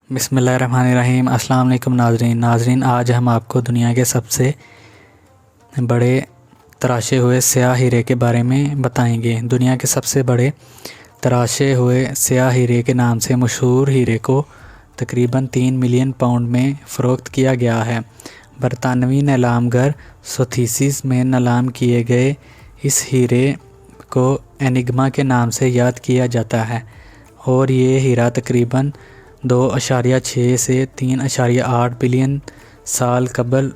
बिस्मिल्लाहिर्रहमानिर्रहीम। अस्सलाम वालेकुम नाज़रीन, आज हम आपको दुनिया के सबसे बड़े तराशे हुए स्याह हीरे के बारे में बताएंगे। दुनिया के सबसे बड़े तराशे हुए स्याह हीरे के नाम से मशहूर हीरे को तकरीबन 3 मिलियन पाउंड में फ़रोख्त किया गया है। बरतानवी नीलामगर सोथीसिस में नीलाम किए गए इस हीरे को एनिग्मा के नाम से याद किया जाता है और ये हीरा तकरीबन 2.6 से 3.8 बिलियन साल कबल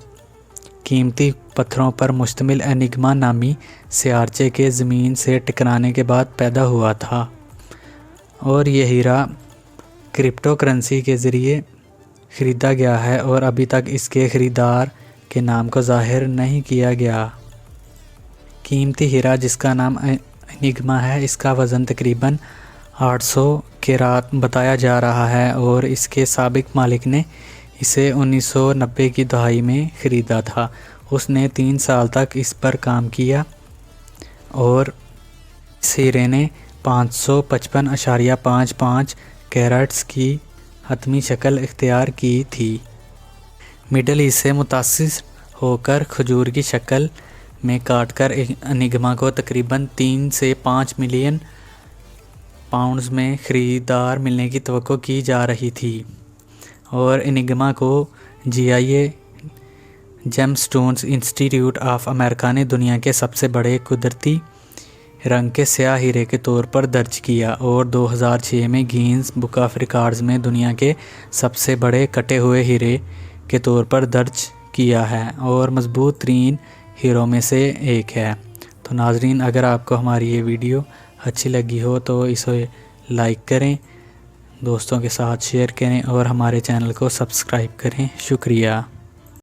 कीमती पत्थरों पर मुश्तमिल एनिग्मा नामी सियारचे के ज़मीन से टकराने के बाद पैदा हुआ था और यह हीरा क्रिप्टो करेंसी के ज़रिए ख़रीदा गया है और अभी तक इसके ख़रीदार के नाम को ज़ाहिर नहीं किया गया। कीमती हीरा जिसका नाम एनिग्मा है, इसका वज़न तकरीबन 800 कैरात बताया जा रहा है और इसके साबिक मालिक ने इसे 1990 की दहाई में ख़रीदा था। उसने 3 साल तक इस पर काम किया और इस हीरे ने 555.55 कैरेट्स की हतमी शक्ल इख्तियार की थी। मिडल ईस्ट से मुतासिर होकर खजूर की शक्ल में काटकर एनिग्मा को तकरीबन 3 से 5 मिलियन पाउंड्स में ख़रीदार मिलने की तवक्को की जा रही थी और एनिग्मा को GIA gemstones institute of America ने दुनिया के सबसे बड़े कुदरती रंग के स्याह हीरे के तौर पर दर्ज किया और 2006 में गिनीज बुक ऑफ रिकॉर्ड्स में दुनिया के सबसे बड़े कटे हुए हीरे के तौर पर दर्ज किया है और मजबूत तरीन हीरों में से एक है। तो नाज़रीन, अगर आपको हमारी ये वीडियो अच्छी लगी हो तो इसे लाइक करें, दोस्तों के साथ शेयर करें और हमारे चैनल को सब्सक्राइब करें। शुक्रिया।